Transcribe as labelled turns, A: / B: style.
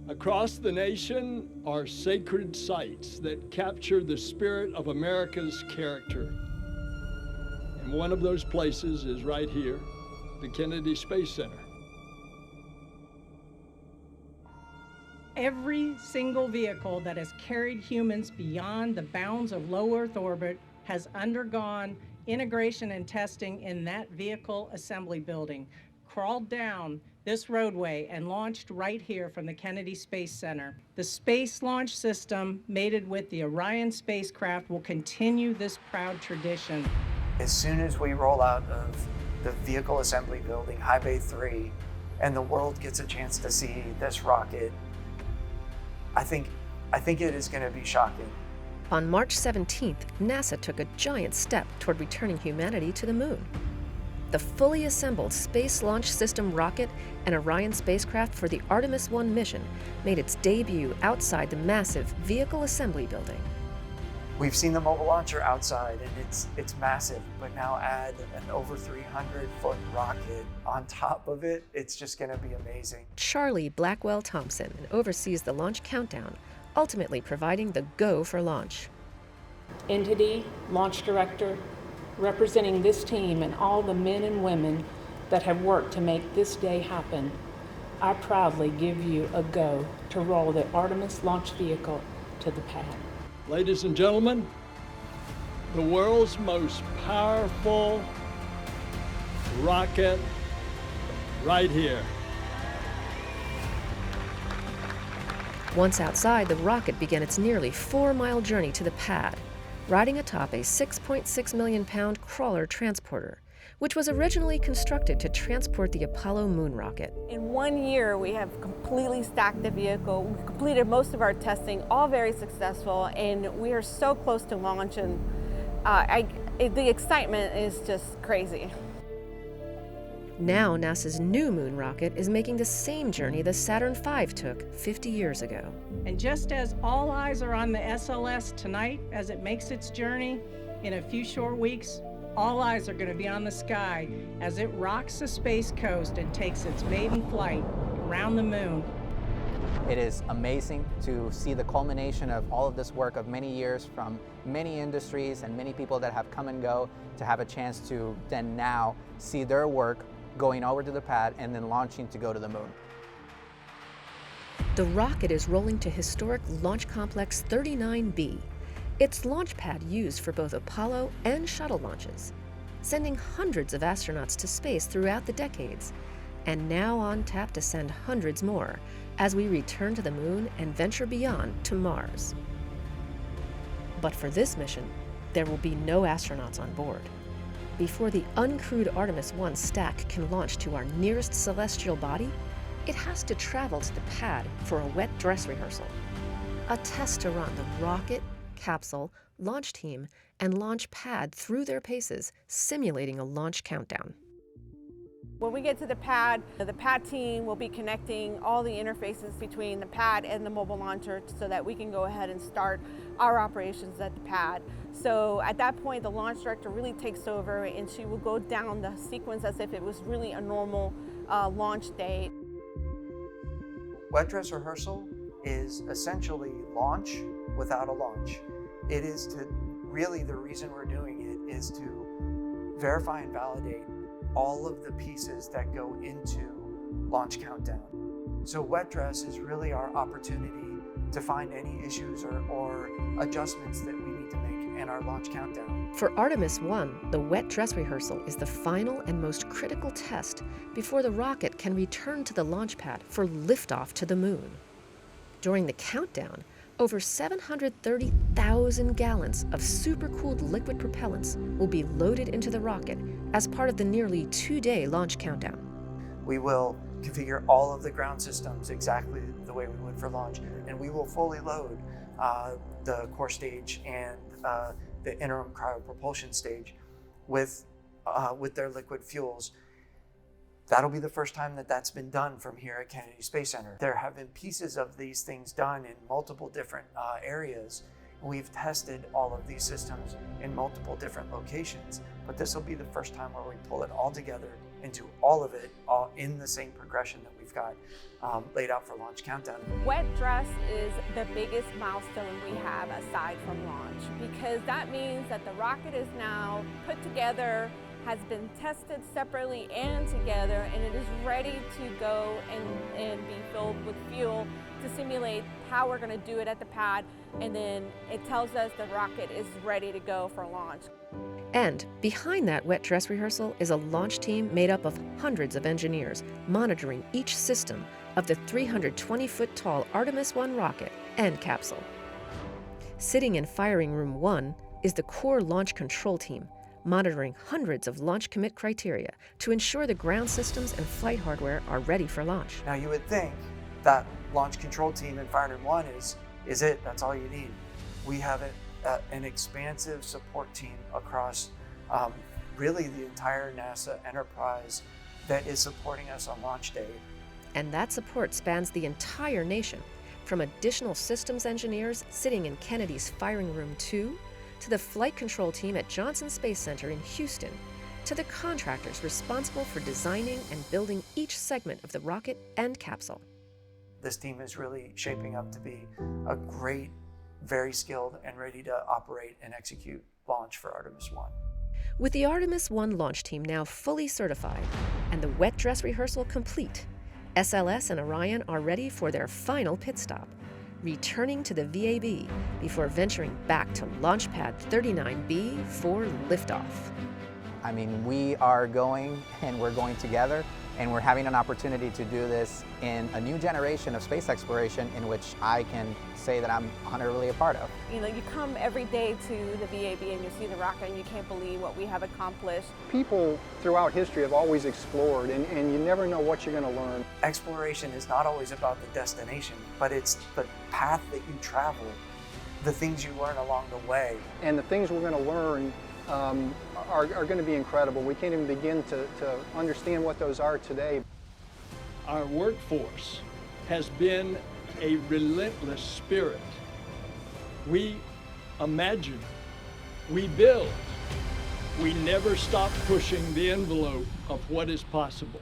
A: Across the nation are sacred sites that capture the spirit of America's character. And one of those places is right here, the Kennedy Space Center.
B: Every single vehicle that has carried humans beyond the bounds of low Earth orbit has undergone integration and testing in that vehicle assembly building, crawled down this roadway and launched right here from the Kennedy Space Center. The Space Launch System, mated with the Orion spacecraft, will continue this proud tradition.
C: As soon as we roll out of the vehicle assembly building, High Bay 3, and the world gets a chance to see this rocket, I think it is going to be shocking.
D: On March 17th, NASA took a giant step toward returning humanity to the moon. The fully assembled Space Launch System rocket and Orion spacecraft for the Artemis 1 mission made its debut outside the massive vehicle assembly building.
C: We've seen the mobile launcher outside, and it's massive, but now add an over 300-foot rocket on top of it, it's just going to be amazing.
D: Charlie Blackwell Thompson oversees the launch countdown, ultimately providing the go for launch.
E: Entity, launch director, representing this team and all the men and women that have worked to make this day happen, I proudly give you a go to roll the Artemis launch vehicle to the pad.
A: Ladies and gentlemen, the world's most powerful rocket right here.
D: Once outside, the rocket began its nearly 4-mile journey to the pad, riding atop a 6.6 million pound crawler transporter, which was originally constructed to transport the Apollo moon rocket.
F: In 1 year, we have completely stacked the vehicle. We've completed most of our testing, all very successful, and we are so close to launch, and the excitement is just crazy.
D: Now NASA's new moon rocket is making the same journey the Saturn V took 50 years ago.
B: And just as all eyes are on the SLS tonight as it makes its journey, in a few short weeks, all eyes are going to be on the sky as it rocks the space coast and takes its maiden flight around the moon.
G: It is amazing to see the culmination of all of this work of many years from many industries and many people that have come and go, to have a chance to then now see their work going over to the pad and then launching to go to the moon.
D: The rocket is rolling to historic Launch Complex 39B, its launch pad used for both Apollo and shuttle launches, sending hundreds of astronauts to space throughout the decades, and now on tap to send hundreds more as we return to the moon and venture beyond to Mars. But for this mission, there will be no astronauts on board. Before the uncrewed Artemis 1 stack can launch to our nearest celestial body, it has to travel to the pad for a wet dress rehearsal, a test to run the rocket, capsule, launch team, and launch pad through their paces, simulating a launch countdown.
F: When we get to the pad team will be connecting all the interfaces between the pad and the mobile launcher so that we can go ahead and start our operations at the pad. So at that point, the launch director really takes over, and she will go down the sequence as if it was really a normal launch day.
C: Wet dress rehearsal is essentially launch without a launch. It is to really, the reason we're doing it is to verify and validate all of the pieces that go into launch countdown. So wet dress is really our opportunity to find any issues or adjustments that we need to make in our launch countdown.
D: For Artemis 1, the wet dress rehearsal is the final and most critical test before the rocket can return to the launch pad for liftoff to the moon. During the countdown, over 730,000 gallons of supercooled liquid propellants will be loaded into the rocket as part of the nearly 2-day launch countdown.
C: We will configure all of the ground systems exactly the way we would for launch, and we will fully load the core stage and the interim cryopropulsion stage with their liquid fuels. That'll be the first time that that's been done from here at Kennedy Space Center. There have been pieces of these things done in multiple different areas. We've tested all of these systems in multiple different locations, but this will be the first time where we pull it all together and do all of it all in the same progression that we've got laid out for Launch Countdown.
F: Wet dress is the biggest milestone we have aside from launch, because that means that the rocket is now put together, has been tested separately and together, and it is ready to go and be filled with fuel to simulate how we're going to do it at the pad, and then it tells us the rocket is ready to go for launch.
D: And behind that wet dress rehearsal is a launch team made up of hundreds of engineers monitoring each system of the 320-foot tall Artemis 1 rocket and capsule. Sitting in firing room 1 is the core launch control team, monitoring hundreds of launch commit criteria to ensure the ground systems and flight hardware are ready for launch.
C: Now you would think that launch control team in firing room 1 is it, that's all you need. We have an expansive support team across really the entire NASA enterprise that is supporting us on launch day.
D: And that support spans the entire nation, from additional systems engineers sitting in Kennedy's Firing Room 2, to the flight control team at Johnson Space Center in Houston, to the contractors responsible for designing and building each segment of the rocket and capsule.
C: This team is really shaping up to be a great, very skilled and ready to operate and execute launch for Artemis 1.
D: With the Artemis 1 launch team now fully certified and the wet dress rehearsal complete, SLS and Orion are ready for their final pit stop, returning to the VAB before venturing back to Launch Pad 39B for liftoff.
G: I mean, we are going and we're going together, and we're having an opportunity to do this in a new generation of space exploration in which I can say that I'm honorably a part of.
F: You know, you come every day to the VAB and you see the rocket and you can't believe what we have accomplished.
H: People throughout history have always explored, and you never know what you're going to learn.
C: Exploration is not always about the destination, but it's the path that you travel, the things you learn along the way.
H: And the things we're going to learn are going to be incredible. We can't even begin to understand what those are today.
A: Our workforce has been a relentless spirit. We imagine, we build, we never stop pushing the envelope of what is possible.